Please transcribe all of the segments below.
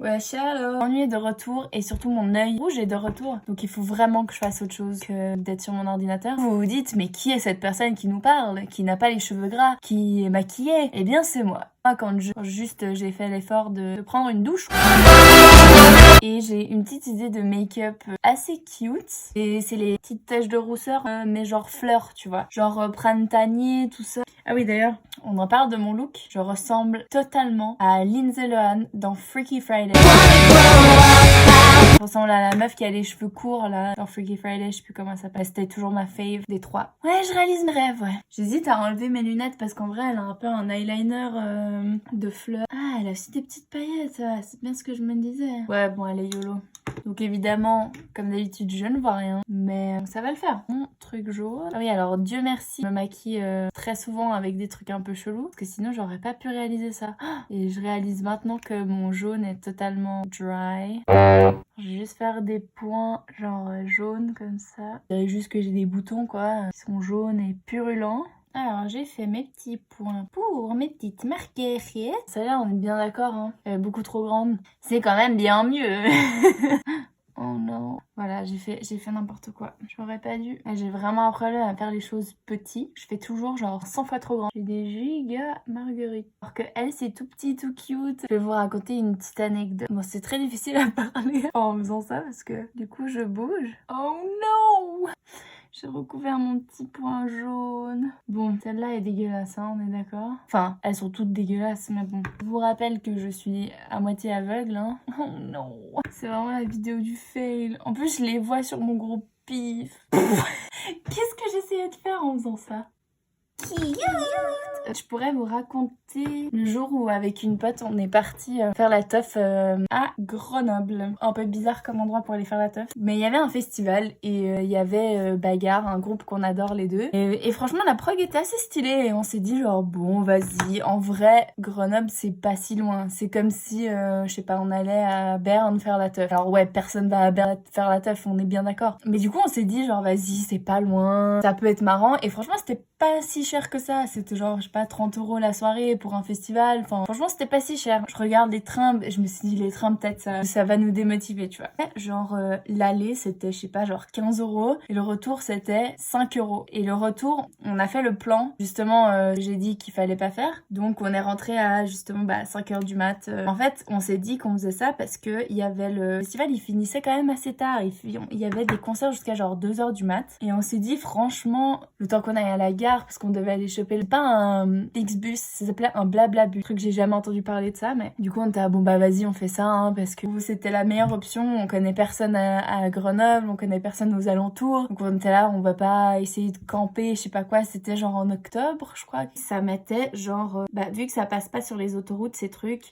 Ouais, alors. Mon ennui est de retour et surtout mon œil rouge est de retour. Donc il faut vraiment que je fasse autre chose que d'être sur mon ordinateur. Vous vous dites, mais qui est cette personne qui nous parle, qui n'a pas les cheveux gras, qui est maquillée? Eh bien, c'est moi. Quand j'ai fait l'effort de prendre une douche. Et j'ai une petite idée de make-up assez cute. Et c'est les petites taches de rousseur, mais genre fleurs, tu vois. Genre printanier, tout ça. Ah oui, d'ailleurs, on en parle de mon look. Je ressemble totalement à Lindsay Lohan dans Freaky Friday. Je ressemble à la meuf qui a les cheveux courts, là, dans Freaky Friday, je sais plus comment ça s'appelle. C'était toujours ma fave des trois. Ouais, je réalise mes rêves, ouais. J'hésite à enlever mes lunettes parce qu'en vrai, elle a un peu un eyeliner de fleurs. Ah, elle a aussi des petites paillettes, c'est bien ce que je me disais. Ouais, bon, elle est YOLO. Donc évidemment, comme d'habitude, je ne vois rien, mais ça va le faire. Mon truc jaune. Ah oui, alors Dieu merci, je me maquille très souvent avec des trucs un peu chelous, parce que sinon j'aurais pas pu réaliser ça. Et je réalise maintenant que mon jaune est totalement dry. Je vais juste faire des points genre jaunes comme ça. Je dirais juste que j'ai des boutons quoi, qui sont jaunes et purulents. Alors j'ai fait mes petits points pour mes petites marquées. Celle-là on est bien d'accord, hein. Elle est beaucoup trop grande. C'est quand même bien mieux. Oh non. Voilà, j'ai fait n'importe quoi. J'aurais pas dû. J'ai vraiment un problème à faire les choses petits. Je fais toujours genre 100 fois trop grand. J'ai des giga marguerites. Alors que elle, c'est tout petit, tout cute. Je vais vous raconter une petite anecdote. Bon, c'est très difficile à parler en faisant ça parce que du coup, je bouge. Oh non! J'ai recouvert mon petit point jaune. Bon, celle-là est dégueulasse, hein, on est d'accord? Enfin, elles sont toutes dégueulasses, mais bon. Je vous rappelle que je suis à moitié aveugle, hein. Oh non! C'est vraiment la vidéo du fail. En plus, je les vois sur mon gros pif. Qu'est-ce que j'essayais de faire en faisant ça? Je pourrais vous raconter le jour où avec une pote on est parti faire la teuf à Grenoble. Un peu bizarre comme endroit pour aller faire la teuf. Mais il y avait un festival et il y avait Bagarre, un groupe qu'on adore les deux. Et franchement la prog était assez stylée et on s'est dit genre bon vas-y, en vrai Grenoble c'est pas si loin. C'est comme si je sais pas, on allait à Berne faire la teuf. Alors ouais, personne va à Berne faire la teuf, on est bien d'accord. Mais du coup on s'est dit genre vas-y, c'est pas loin, ça peut être marrant. Et franchement c'était pas si cher que ça, c'était genre je sais pas 30 € la soirée pour un festival, enfin franchement c'était pas si cher. Je regarde les trains et je me suis dit les trains peut-être ça va nous démotiver, tu vois. Genre l'aller c'était je sais pas genre 15 € et le retour c'était 5 €. Et le retour on a fait le plan justement, j'ai dit qu'il fallait pas faire, donc on est rentré à justement 5 h du mat. En fait on s'est dit qu'on faisait ça parce que il y avait le festival, il finissait quand même assez tard, il y avait des concerts jusqu'à genre 2 h du mat et on s'est dit franchement le temps qu'on aille à la gare parce qu'on devait aller choper pas un X-Bus, ça s'appelait un Blablabus. Truc que j'ai jamais entendu parler de ça, mais du coup on était bon vas-y on fait ça hein, parce que c'était la meilleure option. On connaît personne à Grenoble, on connaît personne aux alentours, donc on était là, on va pas essayer de camper, je sais pas quoi. C'était genre en octobre je crois. Ça mettait genre vu que ça passe pas sur les autoroutes ces trucs,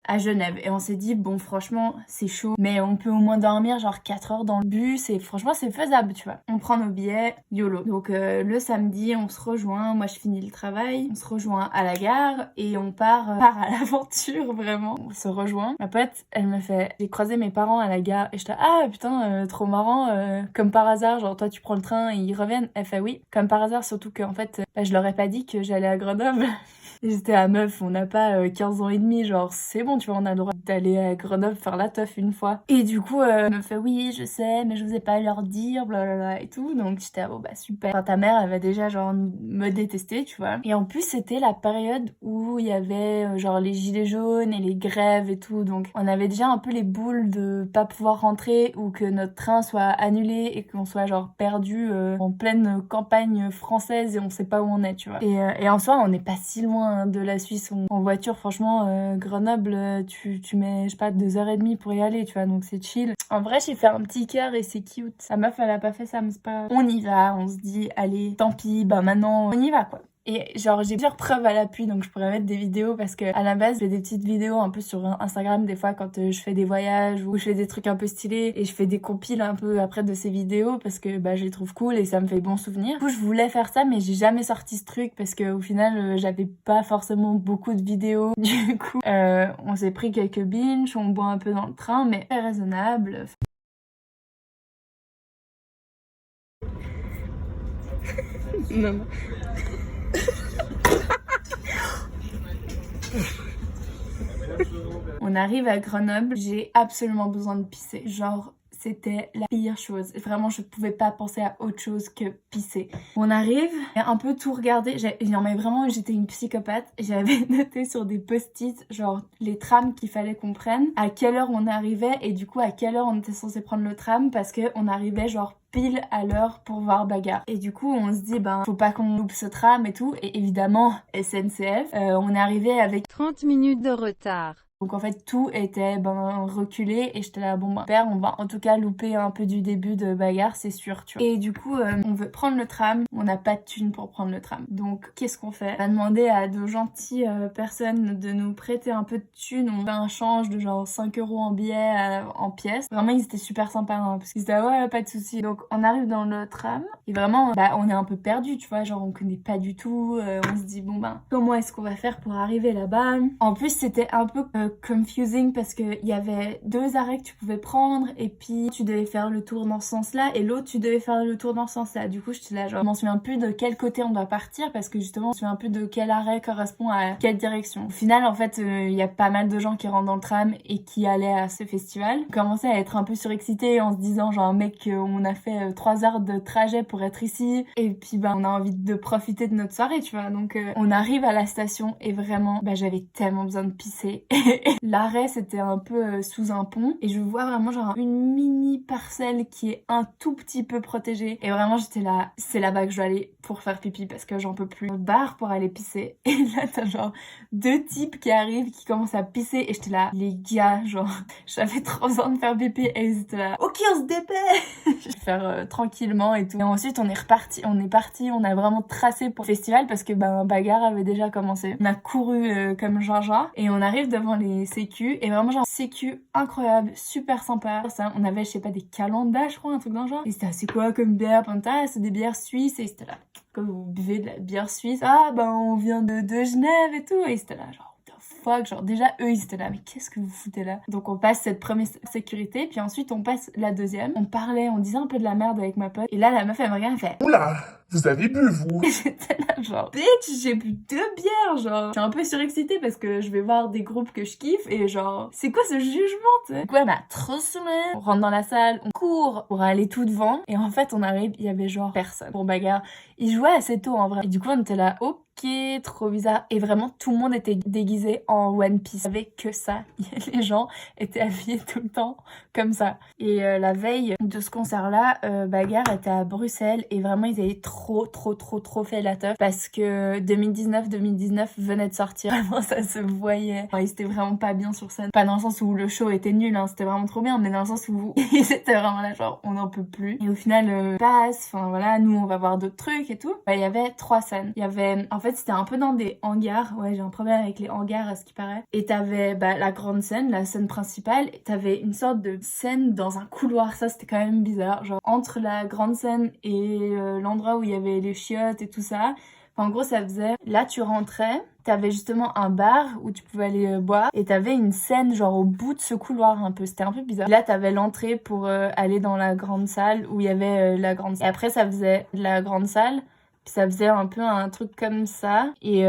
à Genève. Et on s'est dit bon franchement c'est chaud mais on peut au moins dormir genre 4 heures dans le bus et franchement c'est faisable, tu vois. On prend nos billets, YOLO. Donc le samedi on se rejoint, moi je finis le travail, on se rejoint à la gare et on part à l'aventure vraiment. On se rejoint. Ma pote elle me fait, j'ai croisé mes parents à la gare et j'étais ah putain trop marrant, comme par hasard genre toi tu prends le train et ils reviennent. Elle fait oui comme par hasard, surtout qu'en fait je leur ai pas dit que j'allais à Grenoble. Et j'étais à meuf, on n'a pas 15 ans et demi, genre c'est bon, tu vois, on a le droit d'aller à Grenoble faire la teuf une fois. Et du coup, elle me fait oui, je sais, mais je osais pas leur dire, blablabla et tout. Donc j'étais bon super. Enfin, ta mère, elle va déjà genre me détester, tu vois. Et en plus, c'était la période où il y avait genre les gilets jaunes et les grèves et tout. Donc on avait déjà un peu les boules de pas pouvoir rentrer ou que notre train soit annulé et qu'on soit genre perdu en pleine campagne française et on sait pas où on est, tu vois. Et en soi, on n'est pas si loin de la Suisse en voiture, franchement Grenoble tu mets je sais pas 2h30 pour y aller, tu vois, donc c'est chill. En vrai j'ai fait un petit cœur et c'est cute. Sa meuf elle a pas fait ça mais c'est pas grave. On y va, on se dit allez tant pis, maintenant on y va quoi. Et genre j'ai plusieurs preuves à l'appui donc je pourrais mettre des vidéos parce que à la base je fais des petites vidéos un peu sur Instagram des fois quand je fais des voyages ou je fais des trucs un peu stylés et je fais des compiles un peu après de ces vidéos parce que je les trouve cool et ça me fait bons souvenirs. Du coup je voulais faire ça mais j'ai jamais sorti ce truc parce que au final j'avais pas forcément beaucoup de vidéos. Du coup on s'est pris quelques binges, on boit un peu dans le train mais très raisonnable. Non. On arrive à Grenoble, j'ai absolument besoin de pisser. Genre, c'était la pire chose. Vraiment, je pouvais pas penser à autre chose que pisser. On arrive, j'ai un peu tout regardé. Non mais vraiment, j'étais une psychopathe. J'avais noté sur des post-it, genre les trams qu'il fallait qu'on prenne, à quelle heure on arrivait et du coup à quelle heure on était censé prendre le tram parce que on arrivait genre pile à l'heure pour voir Bagarre. Et du coup, on se dit, ben, faut pas qu'on loupe ce tram et tout. Et évidemment, SNCF, on est arrivé avec 30 minutes de retard. donc en fait tout était reculé et j'étais là bon père on va en tout cas louper un peu du début de Bagarre c'est sûr tu vois. Et du coup on veut prendre le tram, on n'a pas de thune pour prendre le tram. Donc qu'est-ce qu'on fait? On a demandé à de gentilles personnes de nous prêter un peu de thune, on fait un change de genre 5 € en billets en pièces. Vraiment ils étaient super sympas hein, parce qu'ils disaient ouais pas de soucis. Donc on arrive dans le tram et vraiment on est un peu perdu tu vois, genre on connaît pas du tout, on se dit bon comment est-ce qu'on va faire pour arriver là-bas. En plus c'était un peu confusing parce que il y avait 2 arrêts que tu pouvais prendre et puis tu devais faire le tour dans ce sens-là et l'autre tu devais faire le tour dans ce sens-là. Du coup j'étais là genre je m'en souviens plus de quel côté on doit partir parce que justement je me souviens plus de quel arrêt correspond à quelle direction. Au final en fait il y a pas mal de gens qui rentrent dans le tram et qui allaient à ce festival. On commençait à être un peu surexcités en se disant genre mec on a fait 3 heures de trajet pour être ici et puis on a envie de profiter de notre soirée tu vois. Donc on arrive à la station et vraiment j'avais tellement besoin de pisser. L'arrêt c'était un peu sous un pont et je vois vraiment genre une mini parcelle qui est un tout petit peu protégée et vraiment j'étais là c'est là-bas que je dois aller pour faire pipi parce que j'en peux plus. Bar pour aller pisser et là t'as genre 2 types qui arrivent qui commencent à pisser et j'étais là les gars genre j'avais trop besoin de faire pipi et ils étaient là ok on se dépêche. Je vais faire tranquillement et tout et ensuite on est parti on a vraiment tracé pour le festival parce que Bagarre avait déjà commencé. On a couru comme Jean-Jean et on arrive devant les sécu et vraiment genre sécu incroyable, super sympa. Ça, on avait je sais pas des calendas je crois un truc dans le genre. Et c'était c'est quoi comme bière? C'est des bières suisses et c'était là comme vous buvez de la bière suisse. Ah on vient de Genève et tout et c'était là genre fuck, genre déjà eux ils étaient là mais qu'est-ce que vous foutez là? Donc on passe cette première sécurité puis ensuite on passe la deuxième. On parlait, on disait un peu de la merde avec ma pote et là la meuf elle me regarde, elle fait oula, vous avez bu vous? et j'étais là genre bitch j'ai bu 2 bières genre. Je suis un peu surexcitée parce que je vais voir des groupes que je kiffe et genre c'est quoi ce jugement tu sais? Du coup elle m'a trop saoulée. On rentre dans la salle, on court pour aller tout devant et en fait on arrive, il y avait genre personne pour Bagarre. Ils jouaient assez tôt en vrai et du coup on était là ok trop bizarre et vraiment tout le monde était déguisé en One Piece avec que ça. Les gens étaient habillés tout le temps comme ça et la veille de ce concert là Bagarre était à Bruxelles et vraiment ils avaient trop fait la teuf parce que 2019 venait de sortir. Vraiment ça se voyait, enfin, ils étaient vraiment pas bien sur scène, pas dans le sens où le show était nul hein, c'était vraiment trop bien mais dans le sens où ils étaient vraiment là genre on n'en peut plus et au final enfin voilà nous on va voir d'autres trucs et tout. Il y avait 3 scènes, il y avait en fait c'était un peu dans des hangars, ouais j'ai un problème avec les hangars à ce qui paraît, et t'avais la grande scène, la scène principale, et t'avais une sorte de scène dans un couloir, ça c'était quand même bizarre, genre entre la grande scène et l'endroit où il y avait les chiottes et tout ça. Enfin, en gros ça faisait, là tu rentrais, t'avais justement un bar où tu pouvais aller boire et t'avais une scène genre au bout de ce couloir un peu, c'était un peu bizarre. Là t'avais l'entrée pour aller dans la grande salle où il y avait la grande salle. Et après ça faisait la grande salle, puis ça faisait un peu un truc comme ça et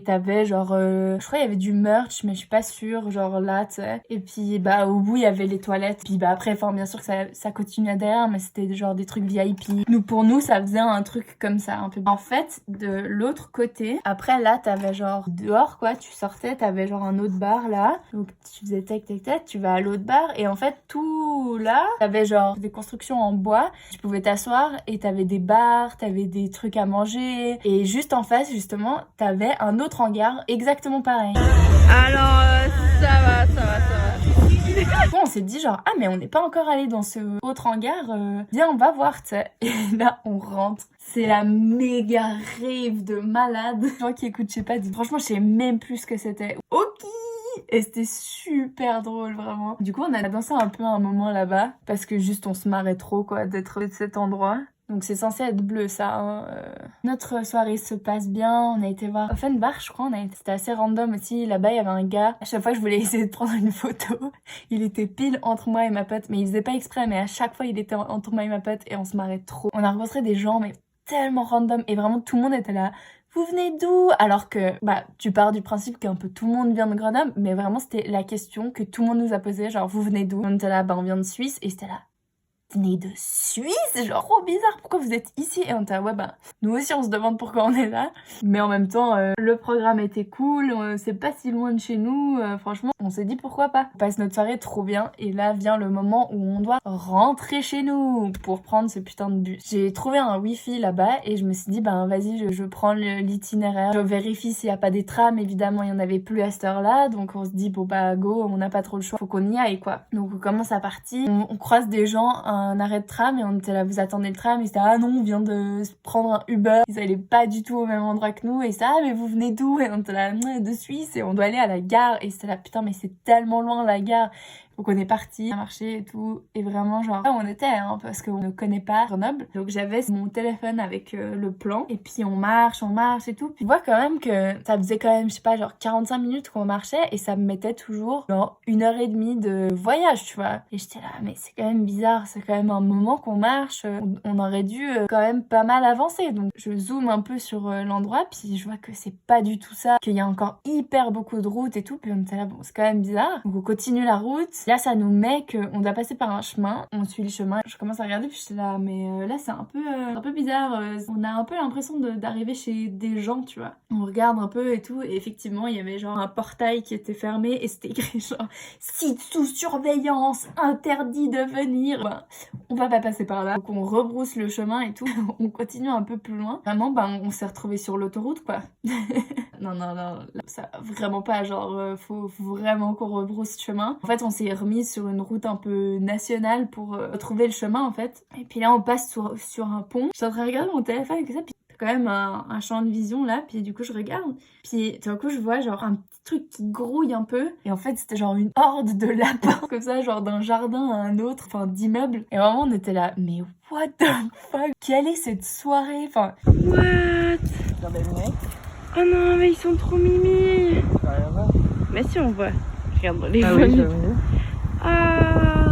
t'avais genre je crois il y avait du merch mais je suis pas sûre genre là tu sais. Et puis au bout il y avait les toilettes, puis après enfin bien sûr que ça continuait derrière mais c'était genre des trucs VIP. Pour nous ça faisait un truc comme ça un peu. En fait de l'autre côté après là t'avais genre dehors quoi, tu sortais, t'avais genre un autre bar là, donc tu faisais tac tu vas à l'autre bar et en fait tout là t'avais genre des constructions en bois, tu pouvais t'asseoir et t'avais des bars, t'avais des trucs à manger et juste en face justement t'avais un autre hangar exactement pareil. Alors ça va. Bon, on s'est dit genre ah mais on n'est pas encore allé dans ce autre hangar, viens on va voir tu sais. Et là on rentre, c'est la méga rave de malade. Les gens qui écoutent je sais pas, franchement je sais même plus ce que c'était. Ok. Et c'était super drôle vraiment. Du coup on a dansé un peu un moment là-bas parce que juste on se marrait trop quoi d'être de cet endroit. Donc c'est censé être bleu ça hein. Notre soirée se passe bien, on a été voir Offenbach je crois, c'était assez random aussi, là-bas il y avait un gars, à chaque fois je voulais essayer de prendre une photo, il était pile entre moi et ma pote, mais il faisait pas exprès, mais à chaque fois il était entre moi et ma pote et on se marrait trop. On a rencontré des gens mais tellement random et vraiment tout le monde était là, vous venez d'où? Alors que, tu pars du principe qu'un peu tout le monde vient de Grenoble, mais vraiment, c'était la question que tout le monde nous a posée, genre, vous venez d'où? On était là, on vient de Suisse, et c'était là, venez de Suisse? Genre, trop bizarre, pourquoi vous êtes ici? Et on était là, nous aussi, on se demande pourquoi on est là. Mais en même temps, le programme était cool, c'est pas si loin de chez nous, franchement, on s'est dit pourquoi pas. On passe notre soirée trop bien, et là vient le moment où on doit rentrer chez nous pour prendre ce putain de bus. J'ai trouvé un wifi là-bas, et je me suis dit, vas-y, je prends l'itinéraire. Je vérifie s'il y a pas des trams, évidemment, il y en avait plus à cette heure-là, donc on se dit, go, on n'a pas trop le choix, faut qu'on y aille, quoi. Donc on commence à partir, on croise des gens, un arrêt de tram et on était là, vous attendez le tram, et c'était ah non, on vient de prendre un Uber, ils allaient pas du tout au même endroit que nous, et ça, mais vous venez d'où? Et on était là, de Suisse, et on doit aller à la gare, et c'était là, putain, mais c'est tellement loin la gare. Donc on est parti, on a marché et tout, et vraiment genre là où on était, parce qu'on ne connaît pas Grenoble. Donc j'avais mon téléphone avec le plan, et puis on marche et tout. Puis je vois quand même que ça faisait quand même, je sais pas, genre 45 minutes qu'on marchait, et ça me mettait toujours genre 1h30 de voyage, tu vois. Et j'étais là, mais c'est quand même bizarre, c'est quand même un moment qu'on marche, on aurait dû quand même pas mal avancer. Donc je zoome un peu sur l'endroit, puis je vois que c'est pas du tout ça, qu'il y a encore hyper beaucoup de routes et tout, puis on était là, bon c'est quand même bizarre. Donc on continue la route. Là, ça nous met qu'on doit passer par un chemin. On suit le chemin. Je commence à regarder, puis j'étais là, mais là, c'est un peu bizarre. On a un peu l'impression d'arriver chez des gens, tu vois. On regarde un peu et tout, et effectivement, il y avait genre un portail qui était fermé, et c'était écrit genre site sous surveillance, interdit de venir. On va pas passer par là. Donc on rebrousse le chemin et tout. On continue un peu plus loin. Vraiment, on s'est retrouvés sur l'autoroute, quoi. Non, ça vraiment pas. Genre, faut vraiment qu'on rebrousse le chemin. En fait, on s'est remise sur une route un peu nationale pour retrouver le chemin, en fait. Et puis là, on passe sur un pont. J'étais en train de regarder mon téléphone et ça, puis quand même un champ de vision là, puis du coup je regarde, puis tout d'un coup je vois genre un petit truc qui grouille un peu, et en fait c'était genre une horde de lapins comme ça, genre d'un jardin à un autre, enfin d'immeubles, et vraiment on était là, mais what the fuck, quelle est cette soirée, enfin What? Dans mes lunettes. Oh non, mais ils sont trop mimi. Ça a rien à voir. Mais si on voit. Regarde les Ah voix. oui, j'avoue. Ah.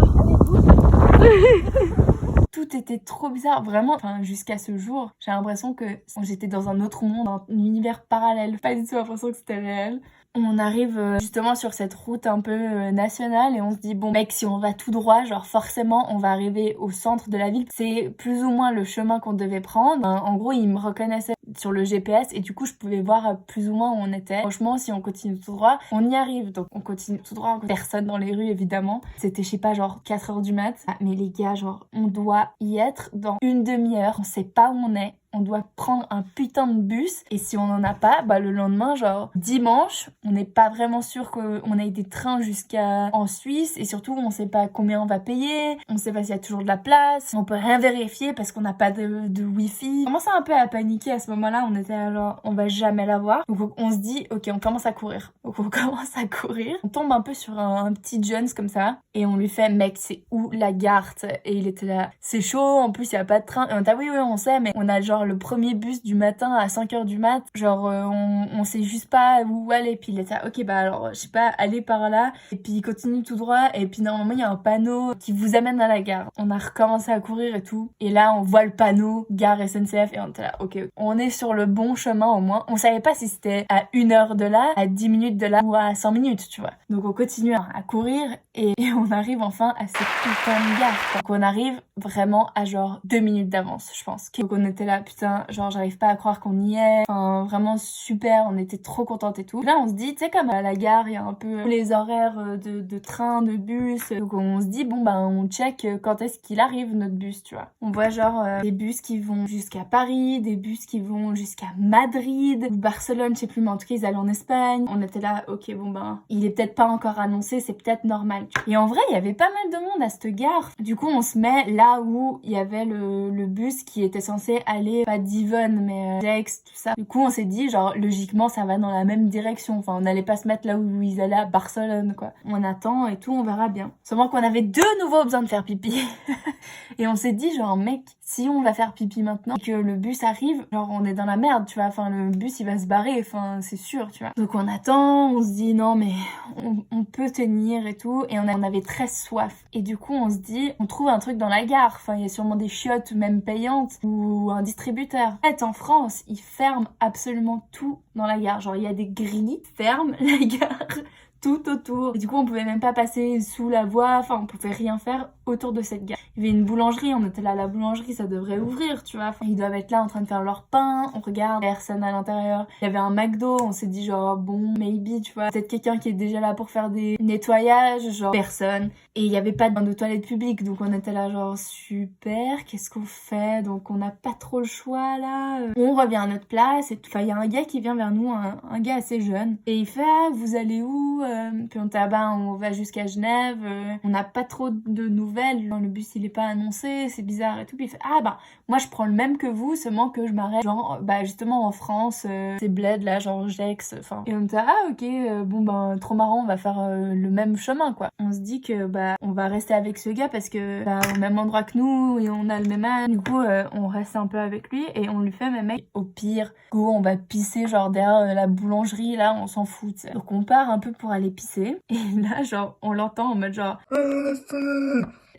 Tout était trop bizarre, vraiment. Enfin, jusqu'à ce jour, j'ai l'impression que j'étais dans un autre monde, un univers parallèle. Pas du tout l'impression que c'était réel. On arrive justement sur cette route un peu nationale, et on se dit, bon mec, si on va tout droit, genre forcément on va arriver au centre de la ville. C'est plus ou moins le chemin qu'on devait prendre. En gros, il me reconnaissait sur le GPS, et du coup je pouvais voir plus ou moins où on était. Franchement, si on continue tout droit, on y arrive. Donc on continue tout droit, personne dans les rues évidemment. C'était, je sais pas, genre 4h du mat. Ah, mais les gars, genre on doit y être dans une demi-heure, on sait pas où on est. On doit prendre un putain de bus, et si on en a pas, le lendemain, genre dimanche, on n'est pas vraiment sûr qu'on ait des trains jusqu'à en Suisse, et surtout on sait pas combien on va payer, on sait pas s'il y a toujours de la place, on peut rien vérifier parce qu'on n'a pas de wifi. On commençait un peu à paniquer à ce moment-là, on était là genre on va jamais l'avoir. Donc on se dit ok, on commence à courir. Donc on commence à courir, on tombe un peu sur un petit Jones comme ça, et on lui fait mec, c'est où la gare? Et il était là, c'est chaud, en plus il y a pas de train. Et on t'a oui on sait, mais on a genre le premier bus du matin à 5h du mat, genre on sait juste pas où aller. Puis il était là, ok alors je sais pas, allez par là, et puis il continue tout droit, et puis normalement il y a un panneau qui vous amène à la gare. On a recommencé à courir et tout, et là on voit le panneau gare SNCF, et on était là ok, on est sur le bon chemin au moins. On savait pas si c'était à 1h de là, à 10 minutes de là, ou à 100 minutes, tu vois. Donc on continue à courir, et on arrive enfin à cette putain de gare. Donc on arrive vraiment à genre 2 minutes d'avance, je pense. Donc on était là, putain, genre j'arrive pas à croire qu'on y est. Enfin vraiment super, on était trop contentes et tout. Là on se dit, tu sais, comme à la gare il y a un peu les horaires de train, de bus. Donc on se dit bon on check quand est-ce qu'il arrive notre bus, tu vois. On voit genre des bus qui vont jusqu'à Paris, des bus qui vont jusqu'à Madrid, ou Barcelone, je sais plus, mais en tout cas ils allaient en Espagne. On était là, ok il est peut-être pas encore annoncé, c'est peut-être normal. Et en vrai il y avait pas mal de monde à cette gare. Du coup on se met là où il y avait le bus qui était censé aller, pas d'Yvonne mais Dex, tout ça. Du coup on s'est dit genre logiquement ça va dans la même direction, enfin on n'allait pas se mettre là où ils allaient à Barcelone quoi. On attend et tout, on verra bien. Seulement qu'on avait de nouveau besoin de faire pipi. Et on s'est dit genre mec, si on va faire pipi maintenant et que le bus arrive, genre on est dans la merde, tu vois, enfin le bus il va se barrer, enfin c'est sûr, tu vois. Donc on attend, on se dit non mais on peut tenir et tout, et on avait très soif. Et du coup on se dit, on trouve un truc dans la gare, enfin il y a sûrement des chiottes même payantes, ou un distributeur tributaire. En fait, en France, ils ferment absolument tout dans la gare. Genre, il y a des grilles qui ferment la gare tout autour. Et du coup, on pouvait même pas passer sous la voie, enfin, on pouvait rien faire autour de cette gare. Il y avait une boulangerie, on était là à la boulangerie, ça devrait ouvrir, tu vois. Enfin, ils doivent être là en train de faire leur pain, on regarde, personne à l'intérieur. Il y avait un McDo, on s'est dit genre, bon, maybe, tu vois, peut-être quelqu'un qui est déjà là pour faire des nettoyages, genre, personne. Et il y avait pas de toilette publique, donc on était là genre, super, qu'est-ce qu'on fait? Donc on n'a pas trop le choix, là. On revient à notre place, et tout. Enfin, il y a un gars qui vient vers nous, un gars assez jeune, et il fait, ah, vous allez où? Puis on était, ah ben, on va jusqu'à Genève, on n'a pas trop de nouvelles, le bus il est pas annoncé, c'est bizarre et tout. Puis il fait, ah ben, moi je prends le même que vous, seulement que je m'arrête, genre, bah justement en France, c'est bled là, genre Gex, enfin. Et on était, ah ok, bon ben, trop marrant, on va faire le même chemin quoi. On se dit que, bah, on va rester avec ce gars parce que, bah, au même endroit que nous, et on a le même âge. Du coup, on reste un peu avec lui, et on lui fait, mais mec, au pire, go, on va pisser genre derrière la boulangerie, là, on s'en fout, t'sais. Donc on part un peu pour aller pisser, et là, genre, on l'entend en mode genre...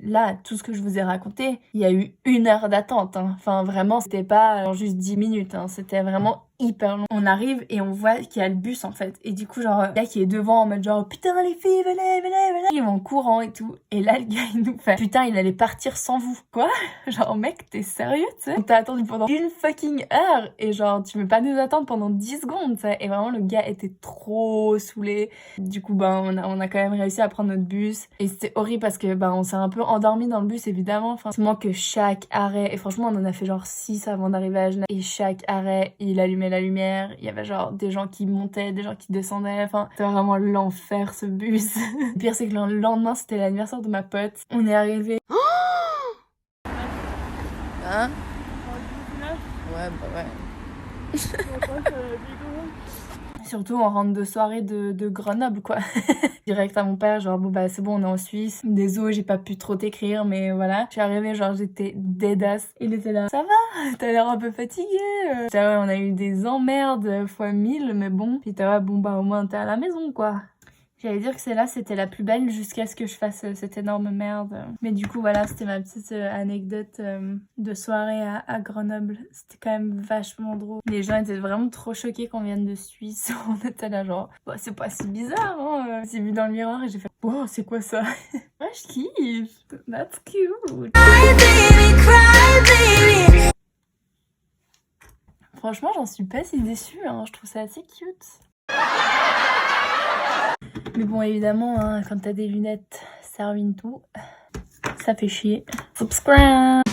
Là, tout ce que je vous ai raconté, il y a eu 1 heure d'attente, hein. Enfin, vraiment, c'était pas genre juste 10 minutes, hein. C'était vraiment hyper long. On arrive et on voit qu'il y a le bus, en fait. Et du coup, genre, le gars qui est devant en mode genre, putain, les filles, venez, venez, venez. Ils vont en courant et tout. Et là, le gars, il nous fait, putain, il allait partir sans vous. Quoi? Genre, mec, t'es sérieux, tu sais? On t'a attendu pendant 1 fucking heure. Et genre, tu veux pas nous attendre pendant 10 secondes, tu sais? Et vraiment, le gars était trop saoulé. Du coup, ben, on a quand même réussi à prendre notre bus. Et c'était horrible parce que, ben, on s'est un peu endormi dans le bus, évidemment. Enfin, seulement que chaque arrêt, et franchement, on en a fait genre 6 avant d'arriver à Genève. Et chaque arrêt, il allumait la lumière. Il y avait genre des gens qui montaient, des gens qui descendaient. Enfin, c'était vraiment l'enfer, ce bus. Le pire, c'est que le lendemain, c'était l'anniversaire de ma pote. On est arrivé. Hein? Ouais, bah ouais. Surtout, on rentre de soirée de Grenoble, quoi. Direct à mon père, genre, bon, bah, c'est bon, on est en Suisse. Désolé, j'ai pas pu trop t'écrire, mais voilà. Je suis arrivée, genre, j'étais deadass. Il était là, ça va? T'as l'air un peu fatiguée. Ouais, on a eu des emmerdes fois 1000, mais bon. Puis t'as, ouais, bon, bah, au moins, t'es à la maison, quoi. J'allais dire que celle-là, c'était la plus belle jusqu'à ce que je fasse cette énorme merde. Mais du coup, voilà, c'était ma petite anecdote de soirée à Grenoble. C'était quand même vachement drôle. Les gens étaient vraiment trop choqués qu'on vienne de Suisse. On était là genre, bah, c'est pas si bizarre, hein. J'ai vu dans le miroir et j'ai fait, wow, c'est quoi ça? Ouais, je kiffe. That's cute. Cry, baby, cry, baby. Franchement, j'en suis pas si déçue, hein. Je trouve ça assez cute. Mais bon, évidemment, hein, quand t'as des lunettes, ça ruine tout. Ça fait chier. Subscribe!